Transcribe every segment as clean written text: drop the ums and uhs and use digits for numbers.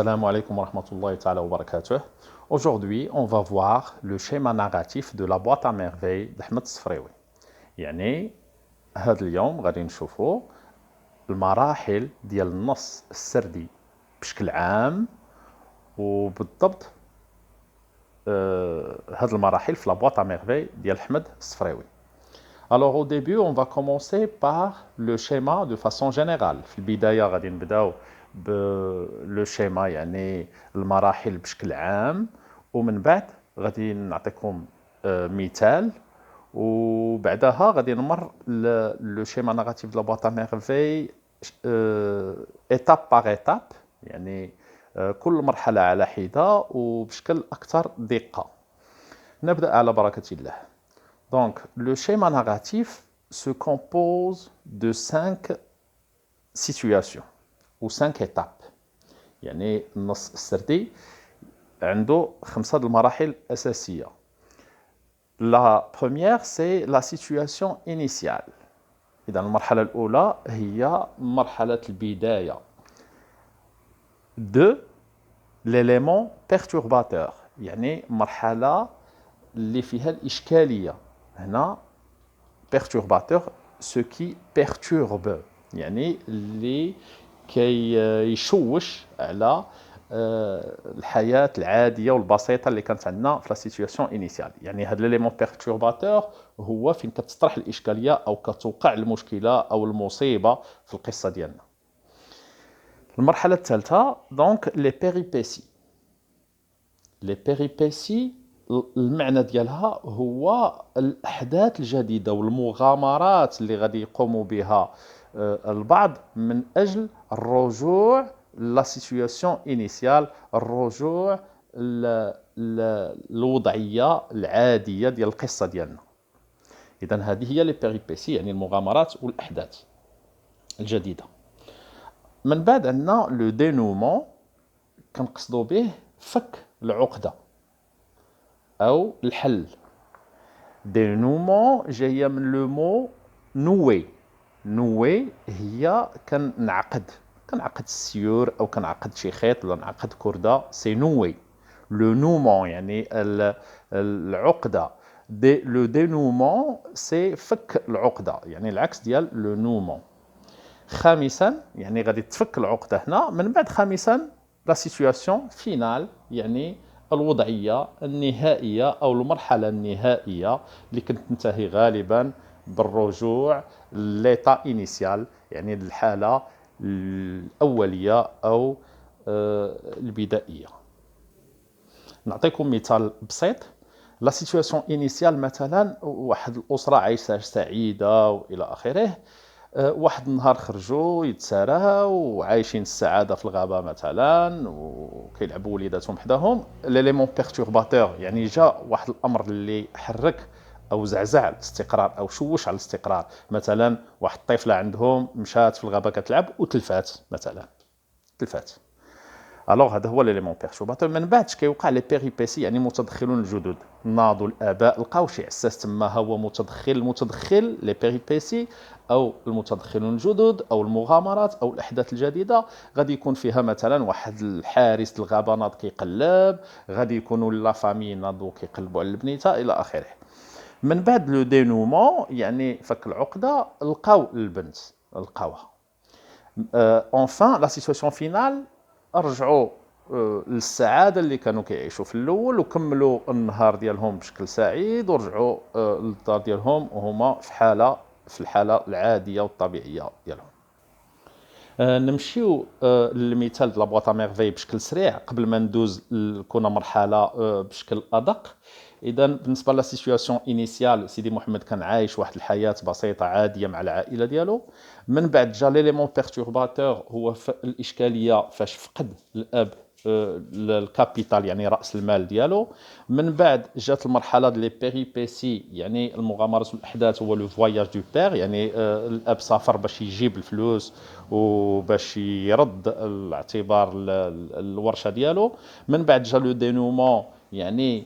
Assalamu alaikum wa rahmatullahi ta'ala wa barakatuh. Aujourd'hui, on va voir le schéma narratif de la boîte à merveilles d'Ahmed Sfraoui. يعني هذا اليوم غادي نشوفوا المراحل ديال النص السردي بشكل عام وبالضبط هذه المراحل في la boîte à merveilles ديال أحمد السفراوي. Alors au début, on va commencer par le schéma de façon générale. في البداية غادي نبداو لو شيما يعني المراحل بشكل عام ومن بعد غادي نعطيكم مثال وبعدها غادي نمر لو شيما ناراتيف دو لا بواط ا ميرفي ايتاب باغ ايتاب يعني كل مرحلة على حدة وبشكل أكثر دقة. نبدأ على بركة الله. Donc, le schéma narratif se compose de 5 situations ou 5 étapes. يعني النص السردي عنده 5 المراحل أساسية. La première, c'est la situation initiale. إذا المرحلة الأولى هي مرحلة البداية. 2, l'élément perturbateur. يعني مرحلة اللي فيها الإشكالية. هنا perturbateur, ce qui perturbe. يعني اللي كيشوش على الحياة العادية والبسيطة اللي كانت عندنا في لا سيتوياسيون انيسيال. يعني هذا ليليمون بيرتورباتور هو فين كتطرح الإشكالية أو كتوقع المشكلة أو المصيبة في القصة ديالنا. المرحلة الثالثة دونك لي بيريبيسي. لي بيريبيسي المعنى ديالها هو الأحداث الجديدة والمغامرات اللي غادي يقوموا بها البعض من أجل الرجوع لا سيتوياسيون انيسيال، الرجوع للوضعية العادية ديال القصة ديالنا. إذن هذه هي لي بيريبيسي يعني المغامرات والأحداث الجديدة. من بعد عندنا لو دينومون كنقصدوا به فك العقدة أو الحل. دينومون جاية من لو مو نوي. نوي هي كنعقد السيور أو كنعقد شي خيط ولا نعقد كردة، سي نوي. لو نومون يعني العقدة. لو دينومون سي فك العقدة يعني العكس ديال لو نومون. خامسا يعني غادي تفك العقدة هنا. من بعد خامسا لا سيتوياسيون فينال يعني الوضعية النهائية أو المرحلة النهائية اللي كتنتهي غالبا بالرجوع ليتا إنيسيال يعني الحالة الأولية أو البدائية. نعطيكم مثال بسيط. لا سيتوياسيون إنيسيال مثلا واحد الأسرة عايشة سعيدة وإلى آخره. واحد النهار خرجوا يتساراو وعايشين السعاده في الغابه مثلا وكيلعبوا وليداتهم حداهم. ليليمون بيرتورباتور يعني جاء واحد الامر اللي حرك او زعزع الاستقرار او شوش على الاستقرار. مثلا واحد الطفله عندهم مشات في الغابه كتلعب وتلفات مثلا تلفات. الوغ هذا هو ليليمون بيرتورباتور. من بعد كيوقع لي بيريبيسي يعني متدخلون الجدد. ناضوا الاباء لقاو شي عساس تما هو المتدخل لي بيريبيسي او المتدخلون الجدد او المغامرات او الاحداث الجديده. غادي يكون فيها مثلا واحد الحارس الغابه ناض كيقلب، غادي يكونوا لا فامي ناضوا كيقلبوا على البنيته الى اخره. من بعد لو دينومون يعني فك العقده لقاو البنت لقاوها. اونفان لا سيتوياسيون فينال رجعوا للسعاده اللي كانوا كيعيشوا في الاول وكملوا النهار ديالهم بشكل سعيد ورجعوا للدار ديالهم وهما في الحاله العاديه والطبيعيه ديالهم. نمشيو للمثال ديال لابواط ميرفي بشكل سريع قبل ما ندوز لكل مرحله بشكل ادق. اذا بالنسبه لا سيتوياسيون انيسيال سيدي محمد كان عايش واحد الحياه بسيطه عاديه مع العائله ديالو. من بعد جا ليليمون بيرتورباتور هو الاشكاليه فاش فقد الاب الكابيتال يعني راس المال ديالو. من بعد جات المرحله ديال لي بيريبيسي يعني المغامرات والاحداث هو لو فواياج دو بير يعني الاب سافر باش يجيب الفلوس وباش يرد الاعتبار الورشه ديالو. من بعد جا لو دينومون يعني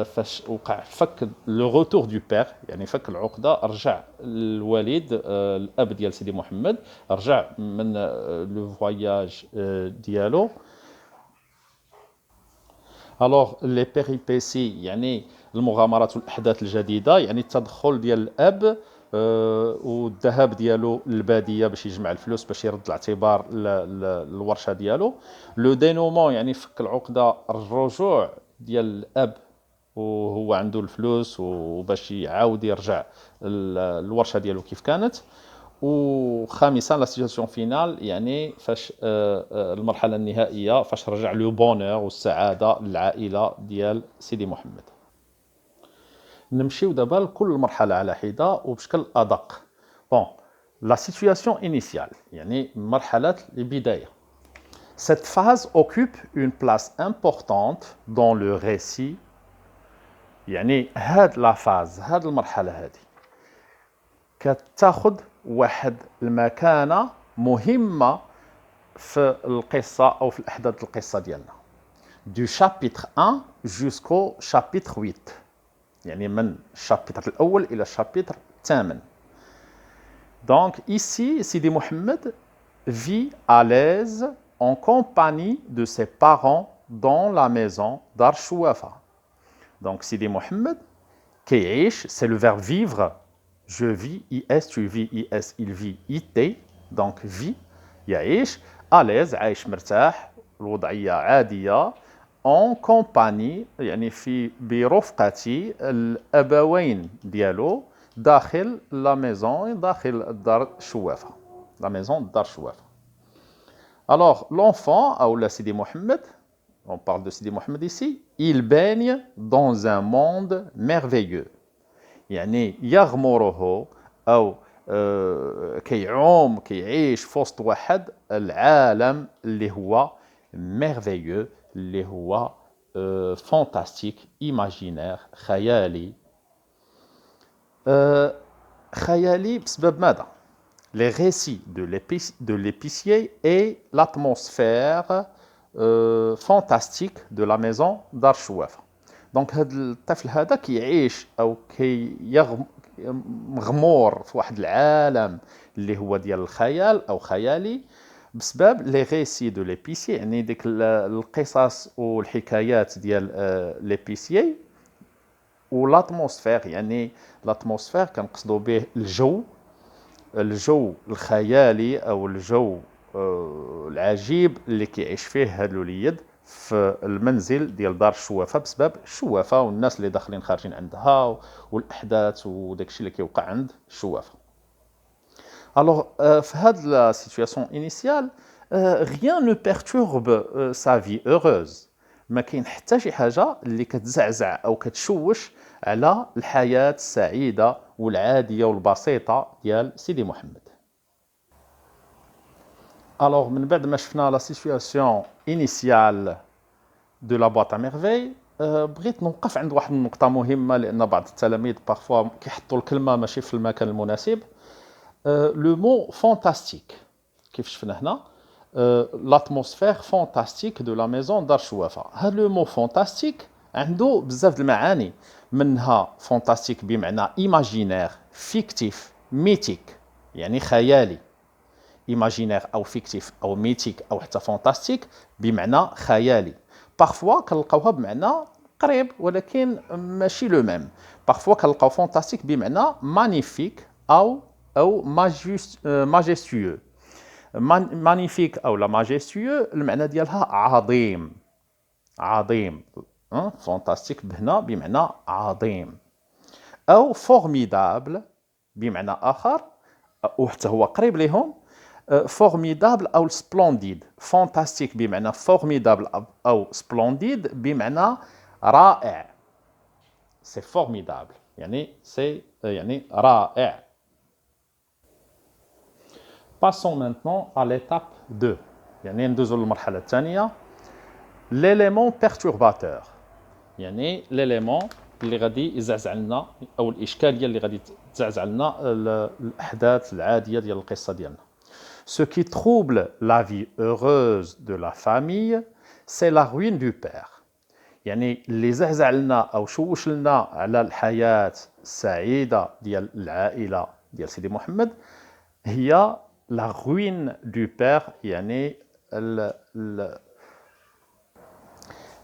فاش وقع فك لو روتور دو بير يعني فك العقده. رجع الوالد الاب ديال سيدي محمد رجع من لو فواياج ديالو الوغ لي بيريبيسي يعني المغامرات والاحداث الجديده، يعني التدخل ديال الاب والذهاب ديالو للباديه باش يجمع الفلوس باش يرد الاعتبار للورشه ديالو. لو دينومون يعني فك العقده، الرجوع ديال الاب وهو عنده الفلوس وباش يعاود يرجع الورشه ديالو كيف كانت. وخامسا لا سيتواسيون فينال، يعني فاش المرحله النهائيه فاش رجع لو بونور والسعاده للعائله ديال سيدي محمد. نمشيو دابا لكل مرحله على حده وبشكل ادق. بون، لا سيتواسيون انيسيال يعني مرحله البدايه. Cette phase occupe une place importante dans le récit. يعني هاد لا فاز، هاد المرحله هادي كتاخذ واحد المكانه مهمه في القصه او في الاحداث القصه ديالنا. du chapitre 1 jusqu'au chapitre 8، يعني من الشابيتر الاول الى الشابيتر الثامن. Donc ici Sidi Mohammed vit à l'aise en compagnie de ses parents dans la maison Dar Chouafa. Donc Sidi Mohammed كيعيش، c'est le verbe vivre. Je vis, IS, tu vis, IS, il vit, IT. Donc vit يعيش à l'aise، عايش مرتاح، الوضعية عادية. en compagnie يعني في برفقة الأبوين ديالو داخل لا ميزون، داخل الدار شوافة، لا ميزون دار شوافة. Alors l'enfant ou la Sidi Mohammed, on parle de Sidi Mohammed ici, il baigne dans un monde merveilleux. يعني يغمره أو كيعوم كيعيش في وسط واحد العالم اللي هو merveilleux، اللي هو fantastique، imaginaire، خيالي. خيالي بسبب ماذا؟ Les récits de l'épicier et l'atmosphère fantastique de la maison Dar Chouafa. دونك هذا الطفل هذا كيعيش او مغمور في واحد العالم اللي هو ديال الخيال او خيالي بسبب لي ريسي دو ليبيسي، يعني ديك القصص والحكايات ديال ليبيسي. والاتموسفير، يعني الاتموسفير كنقصدوا به الجو الخيالي او الجو العجيب اللي كيعيش فيه هذا الوليد في المنزل ديال دار الشوافه بسبب الشوافه والناس اللي داخلين خارجين عندها والاحداث وداكشي اللي كيوقع عند الشوافه. الوغ في هاد لا سيتوياسيون انيسيال rien ne perturbe sa vie heureuse. ما كاين حتى شي حاجه اللي كتزعزع او كتشوش على الحياه السعيده والعاديه والبسيطه ديال سيدي محمد. الوغ من بعد ما شفنا لا سيتوياسيون انيسيال دو لا بواط ا ميرفي، بغيت نوقف عند واحد النقطه مهمه لان بعض التلاميذ بارفوا كيحطوا الكلمه ماشي في المكان المناسب. لو مو فانتاستيك كيف شفنا هنا، l'atmosphère fantastique de la maison دار شوافة. هذا لو مو فانتاستيك عنده بزاف د المعاني، منها فانتاستيك بمعنى ايماجينير، فيكتيف، ميتيك يعني خيالي. ايماجينير او فيكتيف او ميتيك او حتى فانتاستيك بمعنى خيالي. بارفوا كنلقاوها بمعنى قريب ولكن ماشي لو ميم. بارفوا كنلقاو فانتاستيك بمعنى مانيفيك او ماجيستيو. مانيفيك او لا ماجيستيو المعنى ديالها عظيم، عظيم. فانتاستيك بهنا بمعنى عظيم. او فورميدابل بمعنى اخر وحتى هو قريب ليهم، فورميدابل او سبلونديد. فانتاستيك بمعنى فورميدابل او سبلونديد بمعنى رائع. سي فورميدابل يعني سي يعني رائع. Passons maintenant à l'étape 2، يعني ندوزو للمرحلة الثانية. l'élément perturbateur، يعني l'élément اللي غادي يزعزع لنا او الاشكاليه اللي غادي تزعزع لنا الاحداث العاديه ديال القصه ديالنا. Ce qui trouble la vie heureuse de la famille, c'est la ruine du père. يعني اللي زعزع لنا او شوش لنا على الحياه السعيده ديال العائله ديال سيدي محمد هي la ruine du père، يعني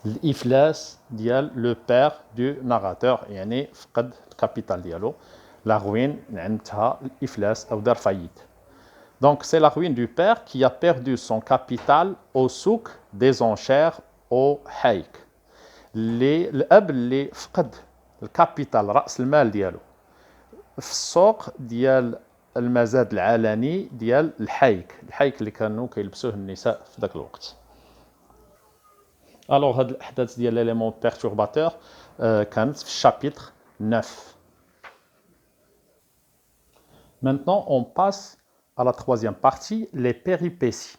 الإفلاس ديال لو بير دو ناراتور يعني فقد الكابيتال ديالو. لا روين نعمتها الإفلاس أو دار فايت. Donc c'est la ruine du père qui a perdu son capital au souk des enchères au حايك. الأب اللي فقد الكابيتال رأس المال ديالو في السوق ديال المزاد العلني ديال الحايك اللي كانوا كيلبسوه النساء في ذاك الوقت. الوغ هاد الاحداث ديال ليليمون بيرتورباتور كانت في الشابيتر 9. Maintenant on passe à la troisième partie, les péripéties.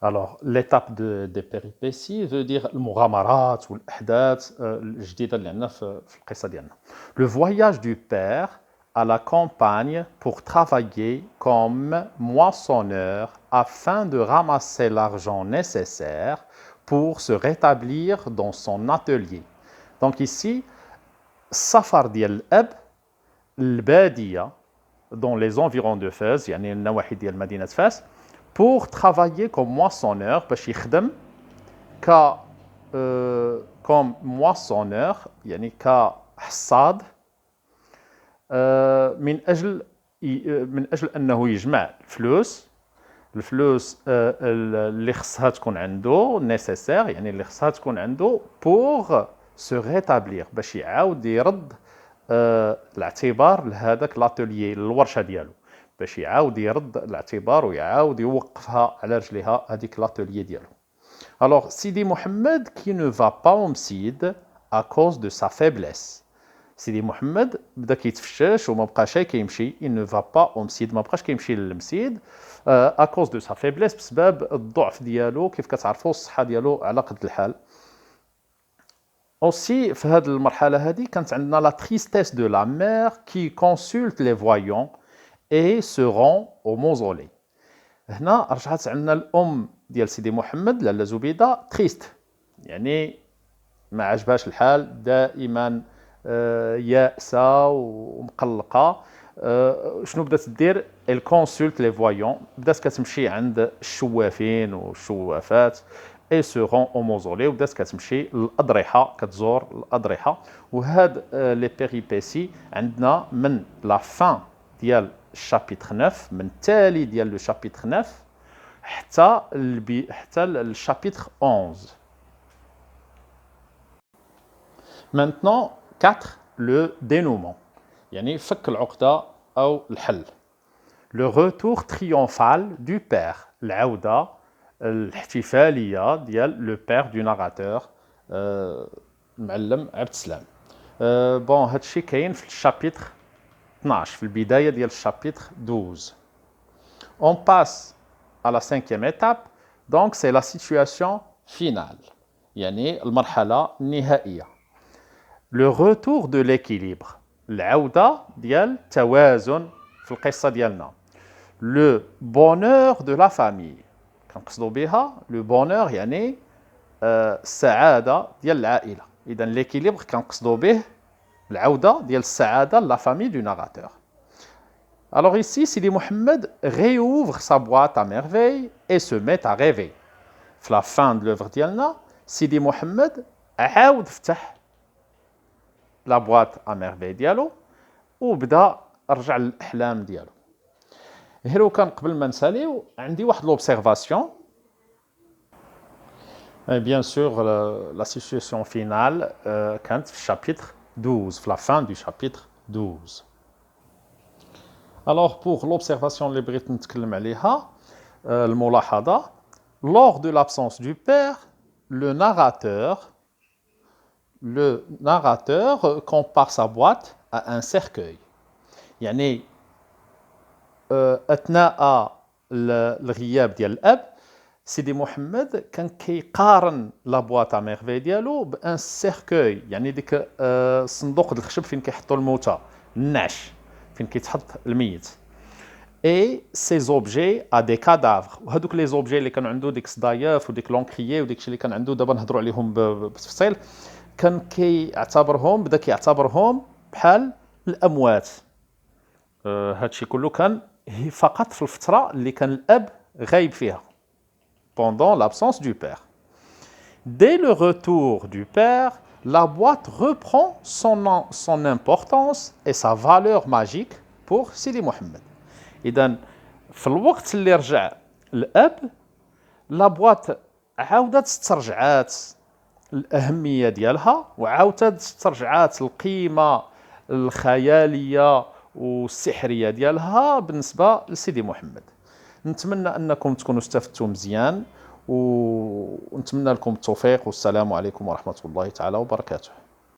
Alors l'étape des péripéties veut dire المغامرات والاحداث الجديده اللي عندنا في القصه ديالنا. Le voyage du père à la campagne pour travailler comme moissonneur afin de ramasser l'argent nécessaire pour se rétablir dans son atelier. Donc ici, السفر ديال الأب البادية dans les environs de Fès, يعني النواحي ديال مدينة فاس, pour travailler comme moissonneur, باش يخدم comme moissonneur, يعني كحصاد, من أجل أنه يجمع الفلوس اللي خصها تكون عنده nécessaire, يعني اللي خصها تكون عنده pour se rétablir, باش يعاود يرد الاعتبار لهذاك لاتوليي الورشه ديالو, باش يعاود يرد الاعتبار ويعاود يوقفها على رجليها هذيك لاتوليي ديالو. Alors Sidi Mohamed qui ne va pas au Msid à cause de sa faiblesse. Sidi Mohamed بدا كيتفشش وما بقاش كيمشي, il ne va pas au Msid, ما بقاش كيمشي للمسيد à cause de sa faiblesse, بسبب الضعف ديالو. كيف كتعرفوا الصحه ديالو على قد الحال. Aussi, في هذه المرحلة هذه كانت عندنا la tristesse de la mère qui consulte les voyants et se rend au mausolée. هنا رجعت عندنا الأم ديال سيدي محمد لاله زبيدة تريست, يعني ما عجبهاش الحال, دائما يائسة ومقلقة. شنو بدات دير؟ elle consulte les voyants, بدات كتمشي عند الشوافين والشوافات, et se rend au mausolée, وبدات كتمشي للأضرحة, كتزور الأضرحة. وهاد لي بيريبيسي عندنا من لا فان ديال الشابيتر 9, من التالي ديال لو شابيتر 9 حتى الشابيتر 11. Maintenant 4, le dénouement, يعني فك العقدة أو الحل. Le retour triomphal du père, العودة الاحتفاليه ديال لو بير دو ناراتور المعلم عبد السلام. بون هادشي كاين في الشابيتر 12, في البدايه ديال الشابيتر 12. On passe à la 5e étape, donc c'est la situation finale, يعني المرحله النهائيه. Le retour de l'équilibre, العوده ديال التوازن في القصه ديالنا. Le bonheur de la famille, كنقصدوا بها لو بونور يعني السعاده ديال العائله. اذا ليكيليبر كنقصدوا به العوده ديال السعاده لا فامي دو ناراتور. Alors ici Sidi Mohamed réouvre sa boîte à merveille et se met à rêver. في la fin de l'œuvre ديالنا سيدي محمد عاود فتح لا بواط à merveille ديالو وبدا رجع للاحلام ديالو. هيرو كان قبل ما نساليو عندي واحد لوبسيرفاسيون. Bien sûr, la situation finale كانت في الشابيتر 12, في la fin du chapitre 12. Alors pour l'observation اللي بغيت نتكلم عليها, الملاحظة, lors de l'absence du père, le narrateur compare sa boîte à un cercueil. يعني أثناء الغياب ديال الأب سيدي محمد كان كيقارن لا بواط ا ميرفي ديالو بان سيركوي, يعني ديك صندوق الخشب فين كيحطوا الموتى, النعش فين كيتحط الميت. اي سي زوبجي ا دي كادافر, وهذوك لي زوبجي اللي كانوا عنده ديك الصدايف وديك لونكريي وديك الشيء اللي كان عنده دابا نهضروا عليهم بالتفصيل, كان كيعتبرهم, بدا كيعتبرهم بحال الاموات. هادشي كله كان فقط في الفتره اللي كان الاب غايب فيها, pendant l'absence du père. Dès le retour du père, la boîte reprend son importance et sa valeur magique pour Sidi Mohammed. إذن في الوقت اللي رجع الأب لا بواط عاودت استرجعات الأهمية ديالها وعاودت استرجعات القيمة الخيالية والسحرية ديالها بالنسبة لسيدي محمد. نتمنى أنكم تكونوا استفدتوا مزيان ونتمنى لكم التوفيق والسلام عليكم ورحمة الله تعالى وبركاته.